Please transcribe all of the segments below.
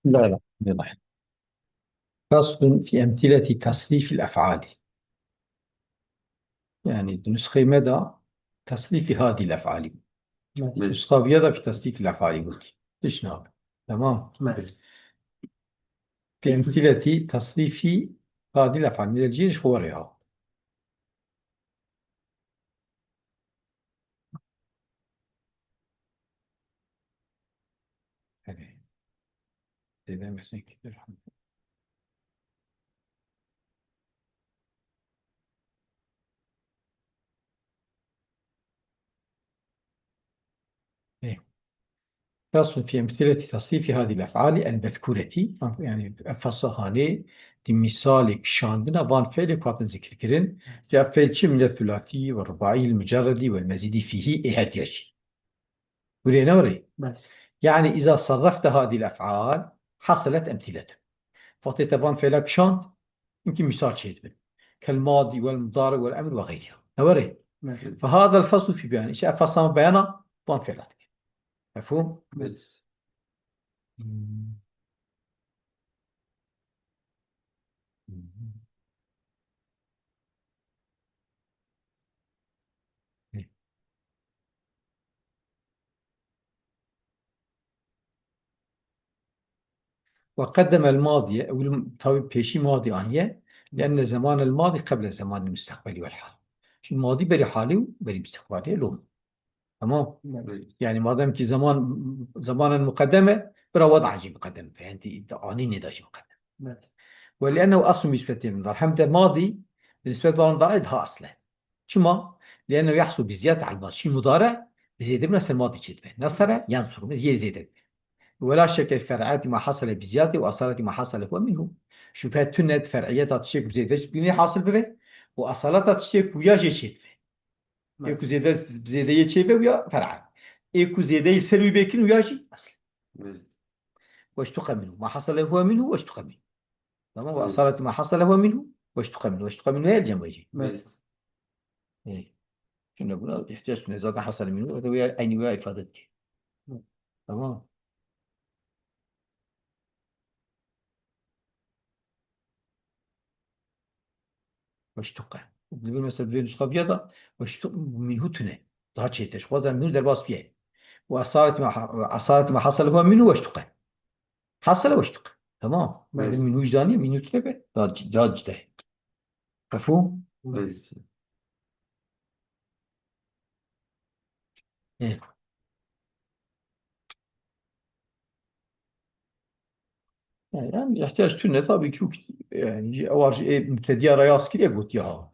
لا لا يضح. فصل في أمثلة تصريف الأفعال. يعني نسخة مدى تصريف هذه الأفعال. ماشي. نسخة بيضة في تصريف الأفعال قلت ليش نعم. تمام. ماشي. في أمثلة تصريف هذه الأفعال من الجيش خورها. يعني إذا مثلا كده. إيه. فصل في أمثلة تصريف هذه الأفعال المذكورة. يعني أفصلها لي لمثال شاندنا فان فعل قابل ذكر كرن جاء فعل من الثلاثي والرباعي المجرد والمزيد فيه احتياجي. ولينا وري. ماشي. يعني إذا صرفت هذه الأفعال حصلت أمثلته. فأعطيت فان فعلك شاند يمكن مثال شيء تبين كالماضي والمضارع والأمر وغيرها. نوري. ماشي. فهذا الفصل في بيان إيش أفصل بيانا فان فعلاتك. مفهوم؟ ماشي. وقدم الماضي أو طيب بيشي ماضي آنية لأن زمان الماضي قبل زمان المستقبلي والحال. شو الماضي بري حالي وبري مستقبلي لهم. تمام. ماشي. يعني ما دام كي زمان المقدمة برا وضع جي مقدم فأنت آني نداجي مقدم. ماشي. ولأنه أصل بالنسبة للمضارع حمد ماضي بالنسبة للمضارع إدها أصلا. شما؟ لأنه يحصل بزيادة على الماضي. شو المضارع؟ بزيادة من نفس الماضي جدا نصر ينصر زيادة. ولا شك في فرعيات ما حصل بزيادة وأصالة ما حصل هو منه. شبهات تنت فرعيات تشيك بزيادة بني حاصل به وأصالات تشيك ويا جي شيء. إيكو ماشي. زيادة بزيادة يشيء ويا فرع. إيكو زيادة يسلوي بكين ويا جي أصل. ماشي. واشتق منه ما حصل هو منه واشتق منه. تمام. وأصالة ما حصل هو منه واشتق منه هي الجنب يجي. ماشي. إيه. كنا نقول يحتاج إذا حصل منه هذا ويا أين ويا إفادتك. تمام. واشتق نقول مثلا في نسخة بيضاء واشتق منه تنه ضاع شيء تشخوذ منه درباس فيه وأصارت ما حصل هو منه واشتق حصل واشتق. تمام. ماشي. من وجداني من يتلبه ضاج ده. مفهوم؟ ماشي. إيه. يعني يحتاج تنه طبعا يعني أول شيء مبتدئ رياض كده قلت ياها.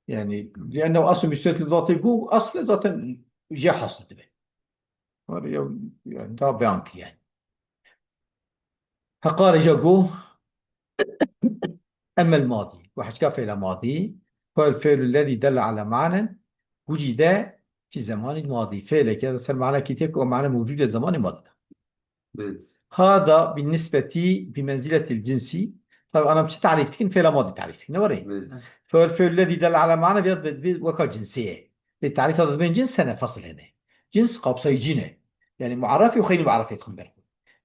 يعني لأنه أصل مشترك الذات يقول أصل ذاتا جا حصل به. يعني ده بيانك يعني. فقال جاكو أما الماضي وحكى فعل ماضي فالفعل الذي دل على معنى وجد في زمان الماضي فعل كذا صار معنى كتير ومعنى موجود في زمان الماضي. ماشي. هذا بالنسبة بمنزلة الجنسي. طبعا أنا مش تعريف فعل ماضي تعريف نوري. ماشي. فالفعل الذي دل على معنى بيض وكا جنسية. التعريف هذا بين جنس أنا فصل هنا جنس قابصي جنة يعني معرفي وخيني معرفي يتخبر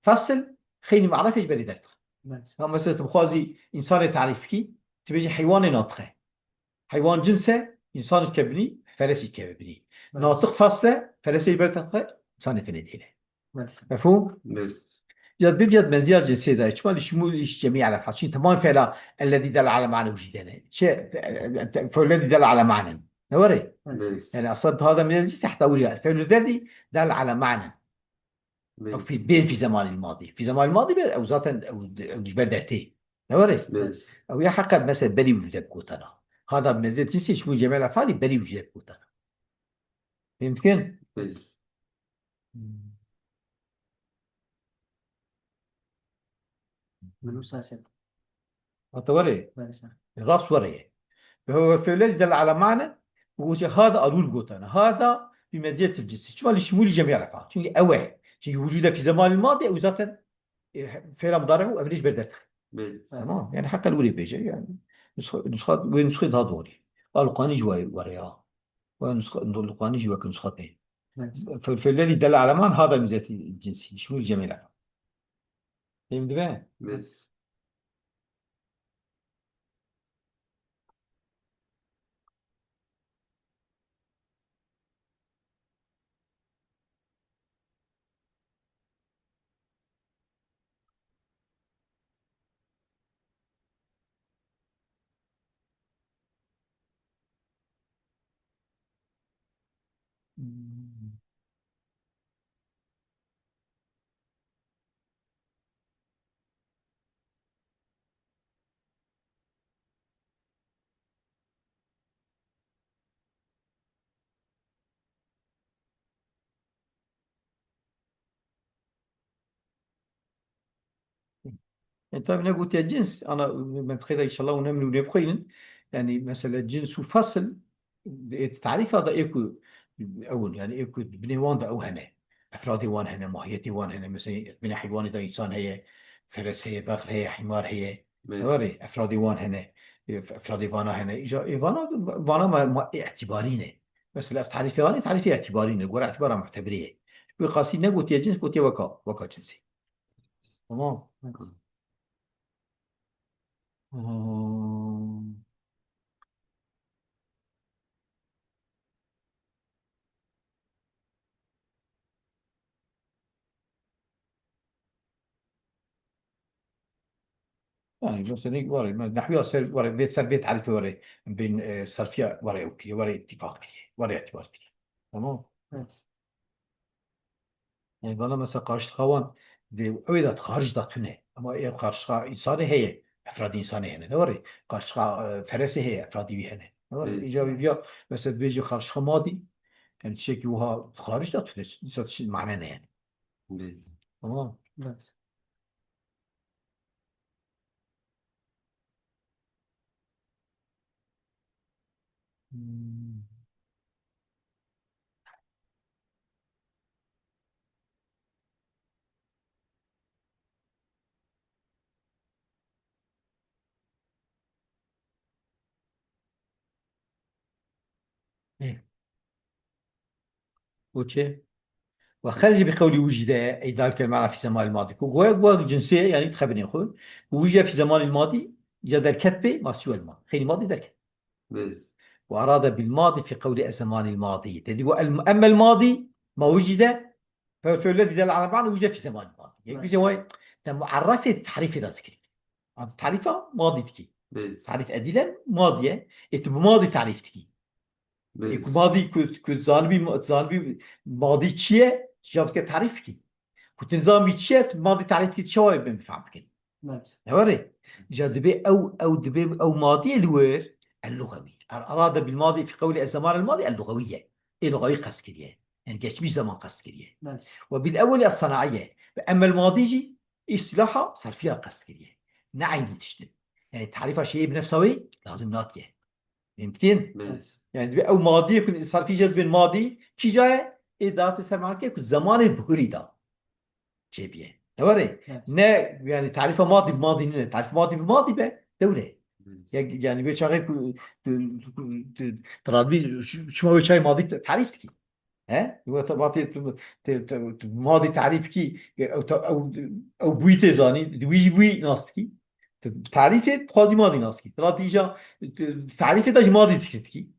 فصل خيني معرفي إيش بريد ماشي. هم مثلا تبخوازي إنسان تعريف كي تبيجي حيوان ناطقة حيوان جنسه إنسان كبني فرس كبني ماشي. ناطق فصله فرس يبرتقه إنسان فنديله. ماشي. مفهوم؟ ماشي. جد بيجد منزل جنسي ده احتمال شمول جميع الأفعال شيء تمام فعلا الذي دل على معنى وجدانه شيء فالذي دل على معنى نوري. ماشي. يعني أصد هذا من الجنس تحت أولياء الفعل الذي دل على معنى أو في ماشي. في زمان الماضي في زمان الماضي أو ذاتا أو جبر درتي نوري. ماشي. أو يحقق مثلا بني وجودك كوتنا هذا بنزل جنسي شمول جميع الأفعال بني وجودك كوتنا. يمكن. ماشي. منو ساسد؟ أتوري ماشي. الراس وريه فهو فعل دل على معنى وقول هذا أقول قوتنا هذا بمزية الجنس شمال شمول جميع الأفعال شو أوعي شيء وجوده في زمان الماضي أو ذاتا فعل مضارع وأبريج بدرت. ماشي. تمام. يعني حتى الوري بيجي يعني نسخة هذا دوري القاني جوا وريها ونسخة القاني جوا كنسختين. ماشي. فالذي دل على معنى هذا مزية الجنس شمول جميع الأفعال. فهمت بقى؟ بس مم. انت من قلت يا جنس انا متخيل ان شاء الله ونمني ونبخين يعني مثلا جنس وفصل التعريف هذا ايكو اول يعني ايكو بني وان ده او هنا افراد وان هنا ماهيتي وان هنا مثلا من حيوان ده انسان هي فرس هي بغل هي حمار هي بس وري افراد وان هنا افراد وانا هنا اجا وانا وانا ما اعتبارينه بس لا تعريف يعني تعريف اعتبارينه ولا اعتبارها معتبريه بقاسي نقول يا جنس قلت يا وكا جنسي تمام آه. يعني مثلا وري نحوي أصير وري بيت سر بيت عارف وري بين صرفية وري أوكي وري اتفاقية وري اعتبارية تمام بس يعني بنا مثلا قارش خوان دي أويدا خارج داتونه أما إيه قارش إنساني هي أفراد إنساني هنا نوري قارش فرسي هي أفرادي بي هنا نوري بس إيجابي بيا مثلا بيجي قارش ماضي يعني شيء وها خارج داتونه شيء معناه يعني بس تمام بس مم. إيه وشي وخرج بقول وجد أي ذلك المعنى في زمان الماضي وجنسية يعني تخبرني أخوي وجد في زمان الماضي جد الكتب ما سوى الماضي خير ماضي ذلك بس وأراد بالماضي في قول الزمان الماضي أما الماضي ما وجد فالذي دل على معنى وجد في زمان الماضي يعني جواي معرفة تعريف ذاتك تعريفها ماضي تكي بس تعريف أدلة ماضية يتبقى ماضي تعريف تكي يكون بس ماضي كنت زانبي ماضي تشيه جابت تعريف تكي كنت نظام يتشات ماضي تعريف كي شوي بنفهم كده بس هوري جا دبي او دبي او ماضي الوير اللغوي اراد بالماضي في قول الزمان الماضي اللغويه ايه لغوي قصد كده يعني كاش زمان قصد كده بس وبالاول الصناعيه اما الماضي جي اصلاحها صار فيها قصد كده نعم تشتم يعني تعريفها شيء بنفسه لازم ناطيه يمكن بس يعني دبي او ماضي يكون صار في جذب الماضي كي جاي اذا تسمع كيف زمان البهوري ده جيبيه دوري بس نه يعني تعريف ماضي بماضي نه تعريف ماضي بماضي به دوره يعني بيشغل ترادبي شو هو شيء ماضي تعريف كي ها هو ماضي ماضي تعريف كي او بويت زاني دويجي بوي ناستكي تعريف خازي ماضي ناستكي ترى جا تعريف ده ماضي ذكرتكي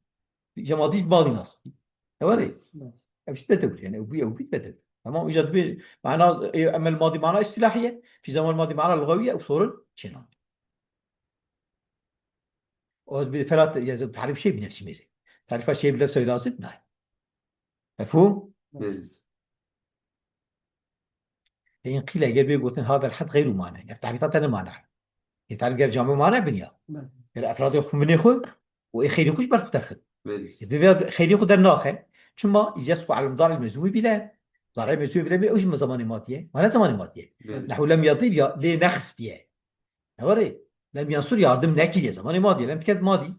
جا ماضي ماضي ناستكي دوري بس بس مش تدور يعني أو بي تدور تمام إيجاد بي معناه أما الماضي معناه اصطلاحية في زمان الماضي معناه لغوية أو صورة شنو فلا يجب تعريف شيء بنفسه ميزة تعريف الشيء بنفسه لازم نعم مفهوم بس يعني قيل قال بيقول هذا الحد غير مانع يعني تعريفات أنا مانع تعرف قال جامع مانع بنيا بس الأفراد يخون من يخون ويخيل يخوش برف ترخد بس يبقى خيل يخود الناخه ثم يجسوا على المضارع المزوي بلا مضارع المزوي بلا بيوش زمان ماضية ولا زمان ماضية بس نحو لم يطيب يا لنخس ديه هوري لم ينصر يردم ناكل يا زمان ماضي لم تكد ماضي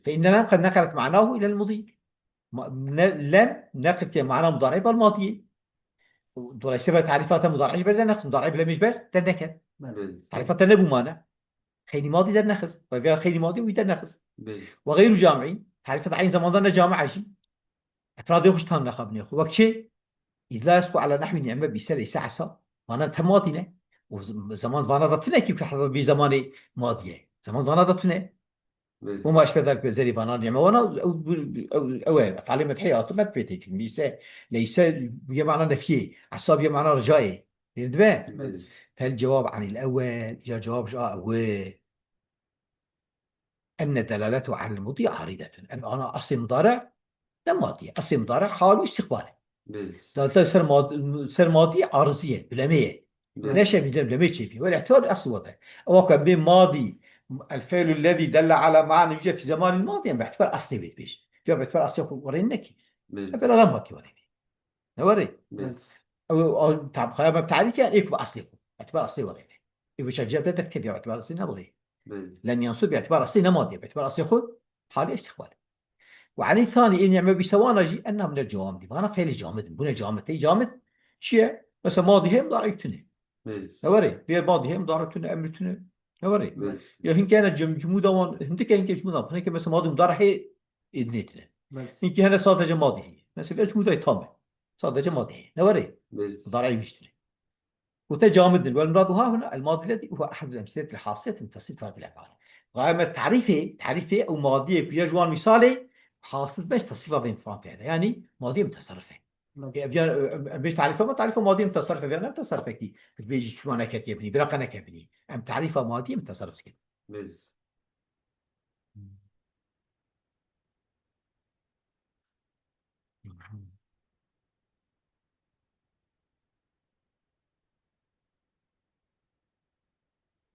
فإن لم قد نقلت معناه إلى المضي لم نقلت معناه مضارع بالماضي dolayısıyla تعريفات مضارع يجبر ده نقص مضارع بلا مجبر ده نكد تعريفات نبو مانع خيري ماضي ده نقص وغير خيري ماضي وده نقص وغير جامعي تعريفات عين زمان ده جامع شيء افراد يخش تام نخبني وقت شيء إذ لا يسقط على نحو نعمة بسلة سعسة معناه تماضي له وزمان فانا ضتنا كيف حضر بزمان ماضية زمان فانا ضتنا بله وما أشبه ذلك بزري فانا يعني وانا أو أفعال مدحية أطمت بيتك ليس بمعنى نفيه عصاب بمعنى رجائي انتبه بله فالجواب عن الأول جاء جواب جاء أول أن دلالته على الماضي عارضة أنا أصل مضارع لا ماضي أصل مضارع حال واستقبال بله دلالته سر ماضي عارضية بلامية بله نشأ من بلامية شيء والاعتبار أصل وضع وكان بين ماضي الفعل الذي دل على معنى يوجد في زمان الماضي يعني باعتبار أصلي بيش في باعتبار أصلي ورينك بله فبلا لا ماضي وريني نوري بله أو خيار بتعريف يعني إيه بأصلي باعتبار أصلي وريني إذا شجع بدك كيف باعتبار أصلي نبغي بله لم ينصب باعتبار أصلي ماضي باعتبار أصلي خذ حالي استقبال وعن الثاني إن يعمل بسوانا جي أنها من الجوامد وأنا فعل جامد بنا جامد أي جامد شيء مثلا ماضي هم ضارع يتنه بله نوري في ماضي هم ضارع تنه أمر تنه نوري بله يا هن كانت جمودة وان هن كان جمودة هن كان مثلا ماضي مضارع هي إدنيتنا هن كان صادق ماضي هي مثلا في جمودة تامة صادق ماضي هي نوري بله مضارع يشتري وتجامد والمراد ها هنا الماضي الذي هو أحد الأمثلة الحاصلة من تصريف هذه الأفعال غاية تعريفه أو ماضي في جوان مثالي حاصل باش تصريفه بين فرانك هذا يعني ماضي متصرفة باش تعريفه ما تعريفه ماضي متصرفة يعني متصرفة كي بيجي شو أنا كاتبني براق أنا كاتبني أم تعريفه ماضي متصرف كده بله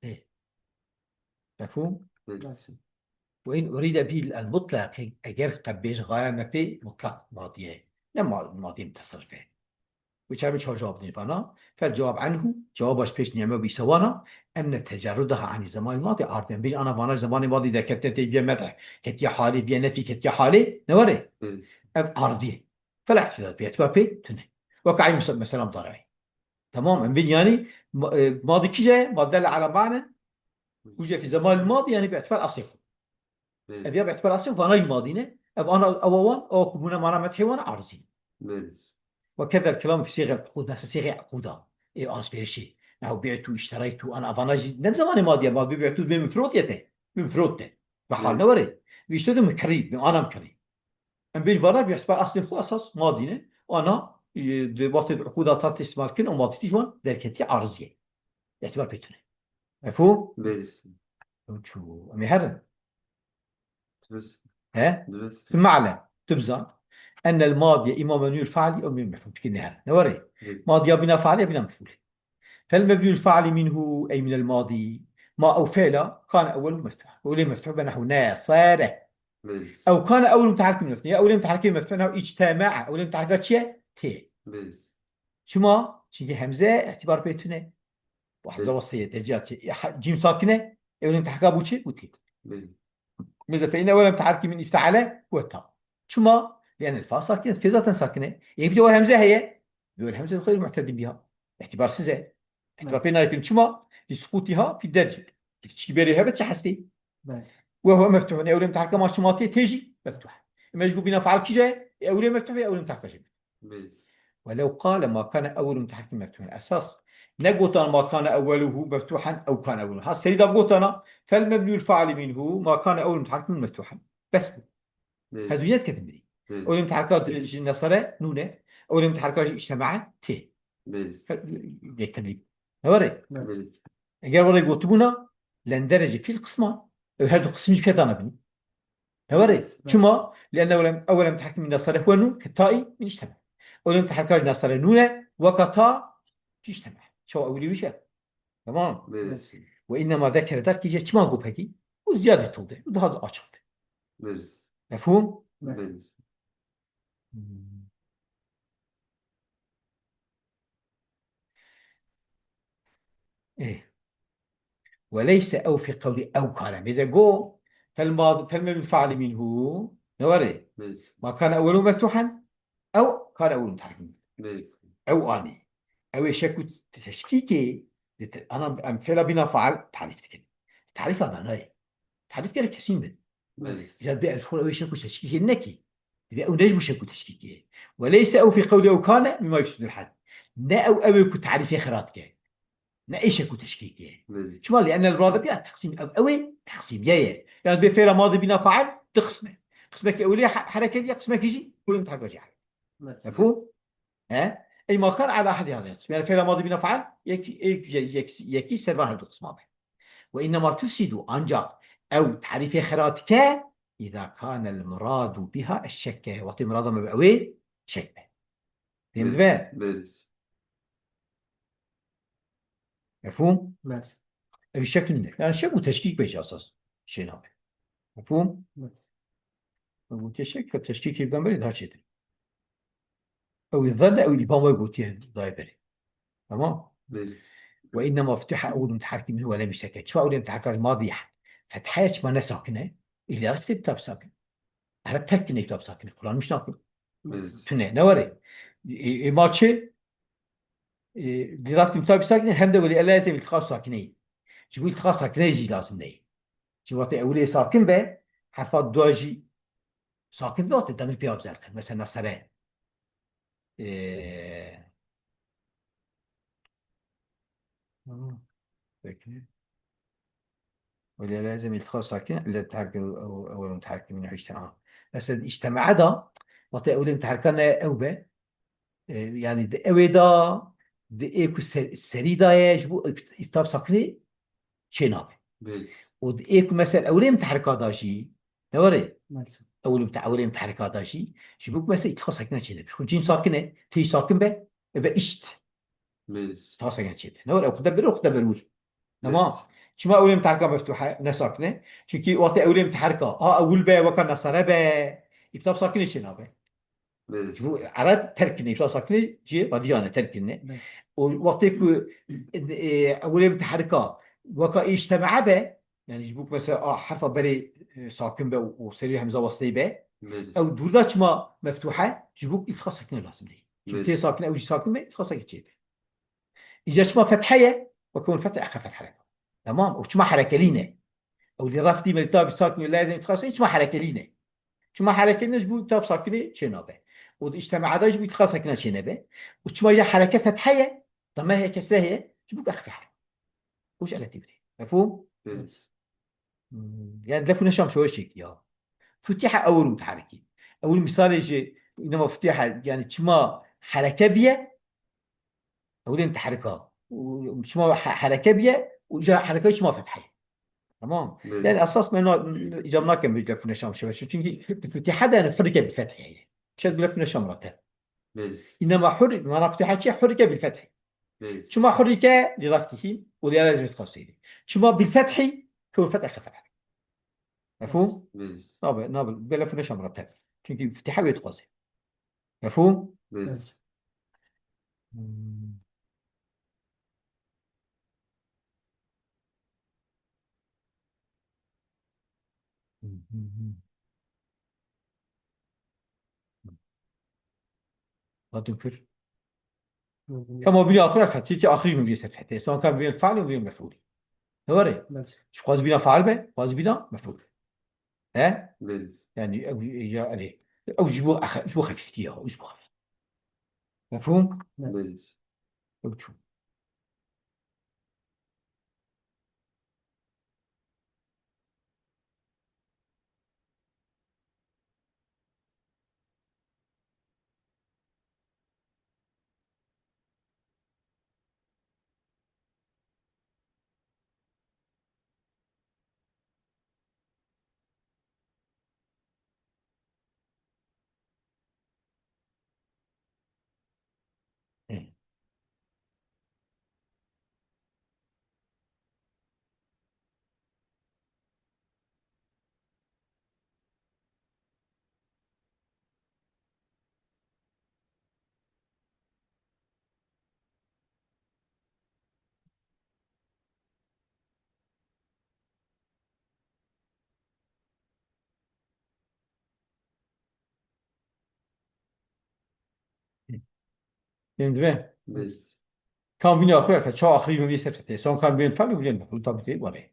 إيه مفهوم بله وإن أريد به المطلق أجر قبيش غاية ما في مطلق ماضية لما ماضي متصرفة وشابه شو جواب نيفانا فالجواب عنه جوابش بيش نعمه بيسوانا أن تجردها عن الزمان الماضي عارفين بين أنا فانا الزمان الماضي إذا كنت تيجي مدح كتيا حالي بيا نفي كتيا حالي نوري بله أف عارضية فلا احتمال بيعتبر بي تنه وقعي مثلا ضرعي تمام من بين يعني ماضي كي جاي ما دل على معنى وجاء في الزمان الماضي يعني باعتبار أصله بله أبي باعتبار أصله فانا الماضي أف أنا أوان أو كمونا معنا مدحي وأنا عارضي بله وكذا الكلام في صيغ العقود مثلا صيغ عقوده إيه أصبر شيء نحو بعت واشتريت أنا أفناجي نم زمان ماضي ما بيبيعتوا بمفروض يته بمفروض ته بحال بله نوري بيشتري مكري أنا مكري أم بيل فرا بيحسب أصل خو أساس ماضي نه أنا دي وقت العقودة تات استعمال كن وما تيجون ذلك عرضية اعتبار بيتونه مفهوم بله شو أمي هرن درس ها درس ثم على تبزان أن الماضي إما مبني الفعل أو من مفعول كنا هرن نوري بله ماضي بنا فعل بنا مفعول فالمبني الفاعل منه أي من الماضي ما أو فعل كان أوله مفتوح أوله مفتوح بنحو ناصر بله أو كان أول متحرك من مفتوح أول متحرك من مفتوح نحو اجتماع أول متحركات شيء تي بله شما شيء همزة اعتبار بيتونه وحمزة وصية درجات جيم ساكنة أول متحركات بوشي وتي بله مثل فإن أول متحرك من افتعل هو التاء شما لأن الفاء ساكنة في ذات ساكنة يبدو همزة هي يقول الهمزة غير معتد بها اعتبار سيزة اعتبار بينها يكون شما لسقوطها في الدرجة تشكيبيرها بتشحسبي وهو مفتوح أول متحرك مع شماتي تيجي مفتوح إما يجوا بنا فعل كجاء أول مفتوح أول متحرك جاي بله ولو قال ما كان أول متحرك مفتوحا أساس نقول ما كان أوله مفتوحا أو كان أوله هالسيدة بقولنا فالمبني الفاعل منه ما كان أول متحرك مفتوحا بس هذا بله جد كتبني أول متحركات النصرة نونة أول متحركات اجتماعات تي بله يكتب لي هوري بله اگر ورای گوتبونا لندرجة في القسمان هذا قسم كذا نبني هوري شما لأن أولا متحكم من نصره هو نون كتائي من اجتماع أولا متحركات نصره نونة وكتا اجتماع شو أولي وشا تمام بله وإنما ذكر ذلك يجي شما قو بهكي وزيادة توضيح وهذا أشخص بله مفهوم؟ بله إيه وليس أو في قول أو كان إذا جو فالماضي الفعل منه نوري بله ما كان أوله مفتوحا أو كان أوله متحركا بله أو أني أو يشكو تشكيكي أنا أمثلة بنا فعل تعريف كده تعريف هذا لا تعريف كده كسين من بله إذا بقى أدخل أو يشكو تشكيكي النكي إذا أو نجم شكو تشكيكي وليس أو في قول أو كان مما يفسد الحد لا أو يكون تعريف خرات كده نعيش اكو تشكيك بلى شو لان المراد بها تقسيم اوي تقسيم يا يعني بفعل ماضي بنا فعل تقسمه قسمك اوليه حركه دي قسمك يجي كل متحرك وجه مفهوم ها اي ما كان على احد هذا القسم يعني فعل ماضي بنا فعل يكي سرها القسم هذا وانما تفسد انجا او تعريف خراتك اذا كان المراد بها الشك وقت مراد ما بأوي شك فهمت بقى بلى مفهوم ماشي الشك يعني الشك وتشكيك بيش اساس شيء هذا مفهوم وتشكيك التشكيك يبقى بريد هالشيء او الظن او الابهام ويقوتيه ضايبري تمام بلى وانما فتح اول متحرك منه ولا مسكت شو اول متحرك الماضي فتحت ما ساكنه اللي رأت كتاب ساكن على تكني كتاب ساكن القرآن مش ناقل بلى تنه نوري ما شيء دراسة كتاب ساكن هم ده ولي لازم التقاء ساكنين شو التقاء ساكنين يجي لازم ده شو وقت اولي ساكن به حرفات دواجي ساكن بيوت دم البياب زرقن مثلا سرين ساكنين ولا لازم التقاء ساكن الا تحرك اول متحرك منه اجتماع بس اجتماع ده وقت اولي متحركنا او به يعني اوي دا ايكو السري دا يجبو كتاب ساكني شيناب بلى ايكو مثلا اولي متحركات داشي نوري ماشي اولي متحركات داشي شبوك مثلا اتخاص ساكنه شيناب جين ساكنه تي ساكن به اشت بلى اتخاص ساكنه شيناب نوري او خدبر خدبرول تمام بلى شما اولي متحركه مفتوحه نساكنه شكي وقت اولي متحركه اول به وكان نصره به كتاب ساكنه شيناب بلى شو عرب تركني كتاب ساكنه جي راديانه تركنه ووقتك أولي متحركة وكا اجتماع به يعني جبوك مثلا حرف بري ساكن به وسري همزة وصلي به بلى أو دولات ما مفتوحة جبوك يتخص ساكن لازم لي شو تي بلى ساكن أو جي ساكن به يتخص ساكن شيء إذا شما فتحية وكون فتح أخف الحركة تمام وشما حركة لينا أو اللي رفتي من التاب ساكن لازم يتخص شما حركة لينا شما حركة لينا جبوك تاب ساكن شنابه والاجتماع ده جبوك يتخص ساكن شنابه وشما جا حركة فتحية طب ما هي كسرة هي جبوك أخف حركة وش على تبري مفهوم؟ بلى يعني ده فينا شام شوية شيء يا فتح أول متحركين أول مثال يجي إنما فتح يعني تشما حركة بيه أول متحركة وشما حركة بيه وجا حركة شما فتحية تمام يعني أساس ما إنه إجابنا كم بيجي فينا شام شوية شو تيجي فتح هذا يعني حركة بالفتح يعني مش هتقول فينا شام رتب بلى إنما ما أنا فتحت شيء حركة بالفتح بلى شما حركة لرفته ولا لازم تخصيني شما بالفتح كون فتح خفتح مفهوم؟ بلى نابل بلا فيناش مرتب çünkü فتحها بيتقاسم مفهوم؟ بلى مم. لا تنكر كما بين آخر الفتحة آخری من بيست فتحة سواء كان بين الفعل وبين المفعول هوري ماشي شو قاس بينا فعل به قاس بينا مفعول ها بلى يعني أو يا عليه أو جبوا خفيفتيها أو جبوا خفيف مفهوم؟ بلى أو شو إيه. فهمت به؟ بلى كان بين آخر الفتحة آخری من بيست فتحة سواء كان بين الفعل وبين المفعول طبيعي ولا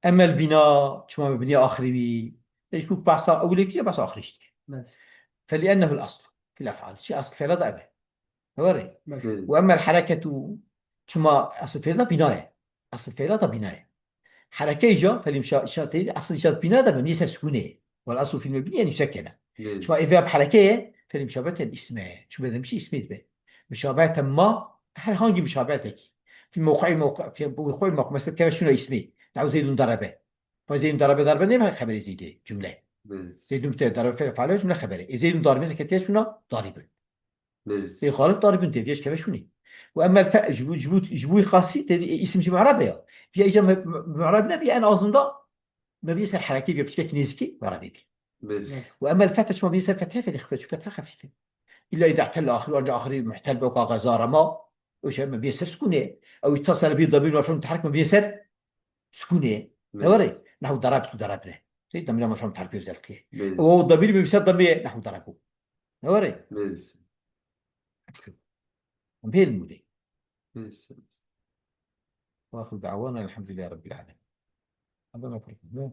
أما البناء شو مبني آخری بي ليش بو بحث أولي كذا بحث آخريش ماشي فلأنه الأصل في الأفعال شيء أصل فعل ضعبه هوري بلى وأما الحركة شما أصل فعل بناء، أصل فعل ده بناء. حركة جا فعل إنشاء تيجي أصل إنشاء بناء ده مبني سكونه، والأصل في المبني يعني سكنه. بيز شما إذا بحركة فعل مشابهة الاسم، شو بدنا نمشي اسمه به مشابهة ما هل هانجي مشابهتك في موقع مثلا كذا شنو اسمه نعو زيد ضربه، فزيد ضربه ضربه نبغى خبر زيد جملة بيز زيد ضرب فعل فعله جملة خبره زيد ضارب مثلا كتير شنو ضارب بيز في خالد ضارب انت فيش كذا شنو. واما الفاء جبوي خاصي تدي اسم شي معربه في اجا معرب نبي انا اظن ده ما بيصير حركي بشكل نزكي معربي. بيز واما الفتح ما بيصير فتحه فدي فتحه خفيفه الا اذا احتل اخر وارجع اخر محتل بقى غزاره ما وش ما بيصير سكونه او اتصل به ضمير مفعول متحرك ما بيصير سكونه. بيز نوري نحو ضربت ضربنا زي ضمير مفعول متحرك بيزلك بيز وهو الضمير بيصير ضمير نحو ضربه. نوري بيز به المودي. بيز واخر دعوانا الحمد لله رب العالمين. هذا ما